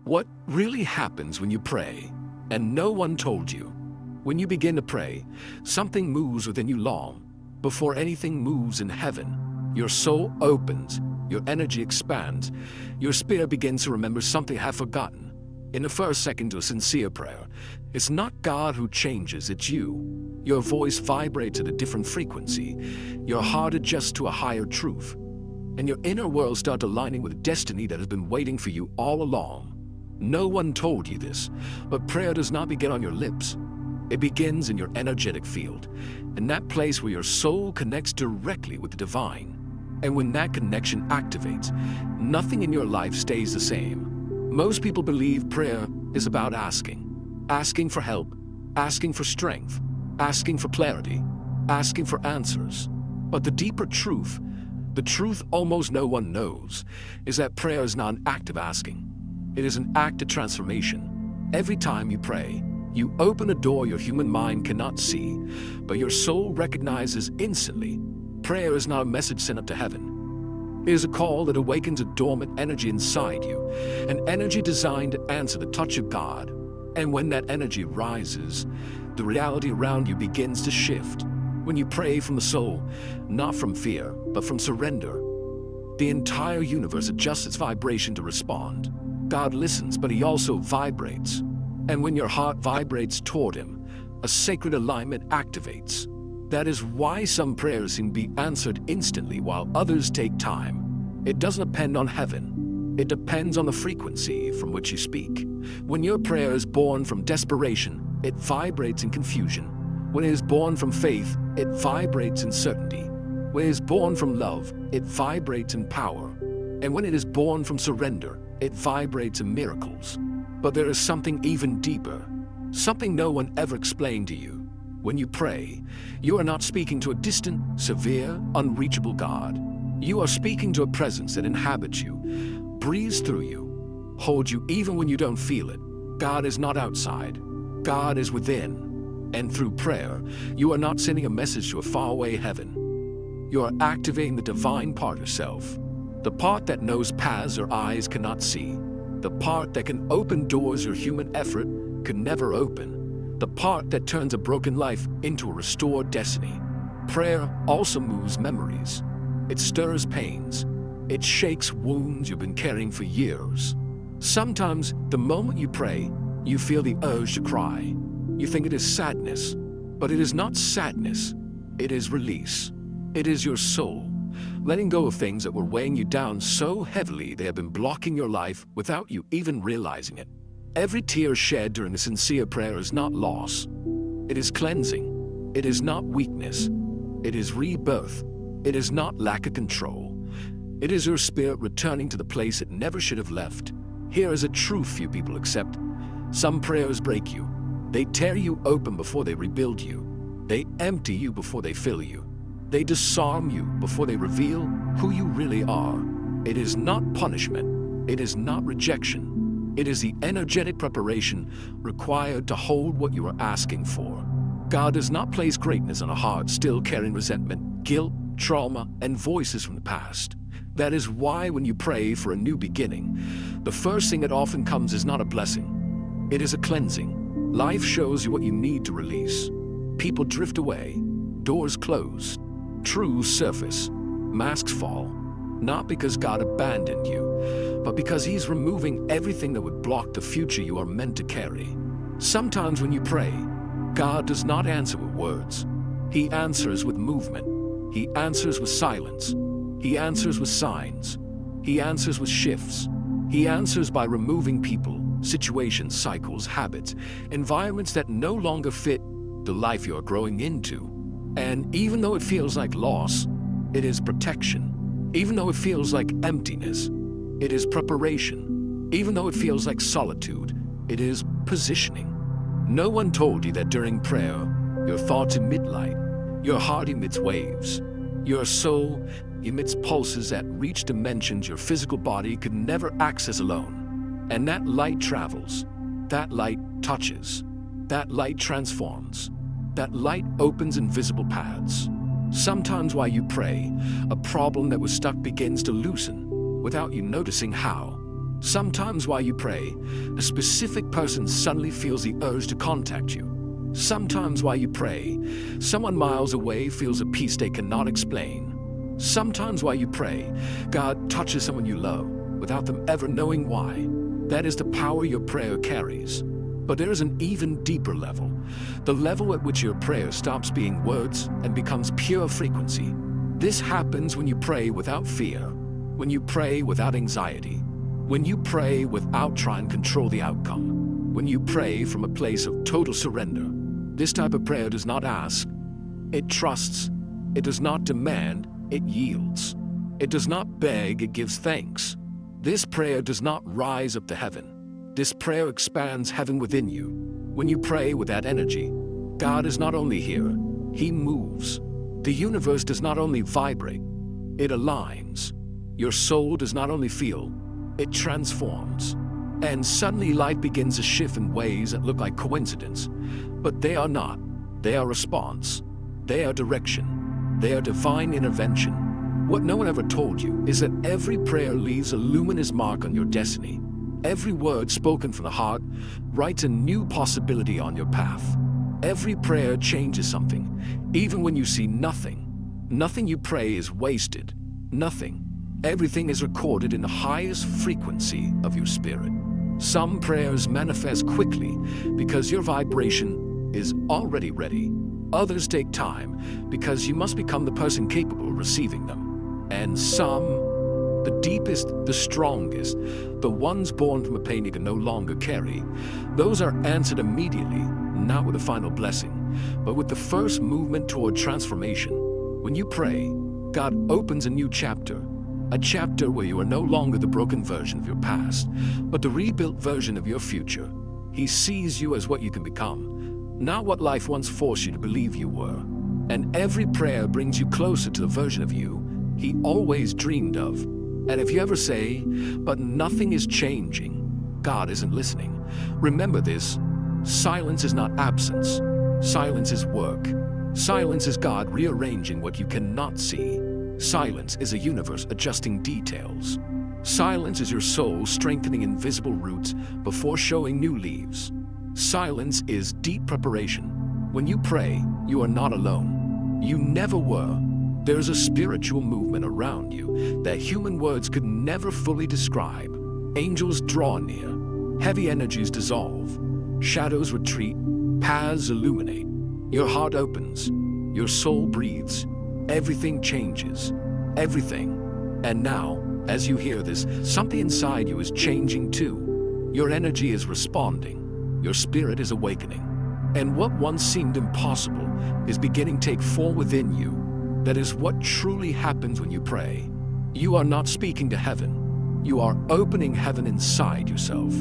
What really happens when you pray and no one told you? When you begin to pray, something moves within you long before anything moves in heaven. Your soul opens, your energy expands, your spirit begins to remember something half forgotten. In the first second to a sincere prayer, it's not God who changes, it's you. Your voice vibrates at a different frequency, your heart adjusts to a higher truth, and your inner world starts aligning with destiny that has been waiting for you all along. No one told you this, but prayer does not begin on your lips. It begins in your energetic field, in that place where your soul connects directly with the divine. And when that connection activates, nothing in your life stays the same. Most people believe prayer is about asking for help, asking for strength, asking for clarity, asking for answers. But the deeper truth, the truth almost no one knows, is that prayer is not an act of asking. It is an act of transformation. Every time you pray, you open a door your human mind cannot see, but your soul recognizes instantly. Prayer is not a message sent up to heaven. It is a call that awakens a dormant energy inside you, an energy designed to answer the touch of God. And when that energy rises, the reality around you begins to shift. When you pray from the soul, not from fear, but from surrender, the entire universe adjusts its vibration to respond. God listens, but he also vibrates. And when your heart vibrates toward him, a sacred alignment activates. That is why some prayers seem to be answered instantly while others take time. It doesn't depend on heaven. It depends on the frequency from which you speak. When your prayer is born from desperation, it vibrates in confusion. When it is born from faith, it vibrates in certainty. When it is born from love, it vibrates in power. And when it is born from surrender, it vibrates in miracles. But there is something even deeper, something no one ever explained to you. When you pray, you are not speaking to a distant, severe, unreachable God. You are speaking to a presence that inhabits you, breathes through you, holds you even when you don't feel it. God is not outside. God is within. And through prayer, you are not sending a message to a faraway heaven. You are activating the divine part of yourself, the part that knows paths your eyes cannot see, the part that can open doors your human effort could never open, the part that turns a broken life into a restored destiny. Prayer also moves memories. It stirs pains. It shakes wounds you've been carrying for years. Sometimes, the moment you pray, you feel the urge to cry. You think it is sadness, but it is not sadness. It is release. It is your soul letting go of things that were weighing you down so heavily they have been blocking your life without you even realizing it. Every tear shed during a sincere prayer is not loss. It is cleansing. It is not weakness. It is rebirth. It is not lack of control. It is your spirit returning to the place it never should have left. Here is a truth few people accept. Some prayers break you. They tear you open before they rebuild you. They empty you before they fill you. They disarm you before they reveal who you really are. It is not punishment. It is not rejection. It is the energetic preparation required to hold what you are asking for. God does not place greatness on a heart still carrying resentment, guilt, trauma, and voices from the past. That is why when you pray for a new beginning, the first thing that often comes is not a blessing. It is a cleansing. Life shows you what you need to release. People drift away. Doors close. Truths surface. Masks fall. Not because God abandoned you, but because he's removing everything that would block the future you are meant to carry. Sometimes when you pray, God does not answer with words. He answers with movement. He answers with silence. He answers with signs. He answers with shifts. He answers by removing people, situations, cycles, habits, environments that no longer fit the life you are growing into. And even though it feels like loss, it is protection. Even though it feels like emptiness, it is preparation. Even though it feels like solitude, it is positioning. No one told you that during prayer, your thoughts emit light, your heart emits waves, your soul emits pulses that reach dimensions your physical body could never access alone. And that light travels, that light touches, that light transforms, that light opens invisible paths. Sometimes while you pray, a problem that was stuck begins to loosen without you noticing how. Sometimes while you pray, a specific person suddenly feels the urge to contact you. Sometimes while you pray, someone miles away feels a peace they cannot explain. Sometimes while you pray, God touches someone you love without them ever knowing why. That is the power your prayer carries. But there is an even deeper level, the level at which your prayer stops being words and becomes pure frequency. This happens when you pray without fear, when you pray without anxiety, when you pray without trying to control the outcome, when you pray from a place of total surrender. This type of prayer does not ask, it trusts. It does not demand, it yields. It does not beg, it gives thanks. This prayer does not rise up to heaven. This prayer expands heaven within you. When you pray with that energy, God is not only here, He moves. The universe does not only vibrate, it aligns. Your soul does not only feel, it transforms. And suddenly life begins to shift in ways that look like coincidence. But they are not. They are response. They are direction. They are divine intervention. What no one ever told you is that every prayer leaves a luminous mark on your destiny. Every word spoken from the heart writes a new possibility on your path. Every prayer changes something, even when you see nothing. Nothing you pray is wasted. Nothing. Everything is recorded in the highest frequency of your spirit. Some prayers manifest quickly because your vibration is already ready. Others take time because you must become the person capable of receiving them. And some, the deepest, the strongest, the ones born from a pain you can no longer carry, those are answered immediately, not with a final blessing, but with the first movement toward transformation. When you pray, God opens a new chapter. A chapter where you are no longer the broken version of your past, but the rebuilt version of your future. He sees you as what you can become, not what life once forced you to believe you were. And every prayer brings you closer to the version of you He always dreamed of. And if you ever say, but nothing is changing, God isn't listening. Remember this, silence is not absence. Silence is work. Silence is God rearranging what you cannot see. Silence is a universe adjusting details. Silence is your soul strengthening invisible roots before showing new leaves. Silence is deep preparation. When you pray, you are not alone. You never were. There is a spiritual movement around you that human words could never fully describe. Angels draw near. Heavy energies dissolve. Shadows retreat. Paths illuminate. Your heart opens. Your soul breathes. Everything changes. Everything. And now, as you hear this, something inside you is changing too. Your energy is responding. Your spirit is awakening. And what once seemed impossible is beginning to take form within you. That is what truly happens when you pray. You are not speaking to heaven. You are opening heaven inside yourself.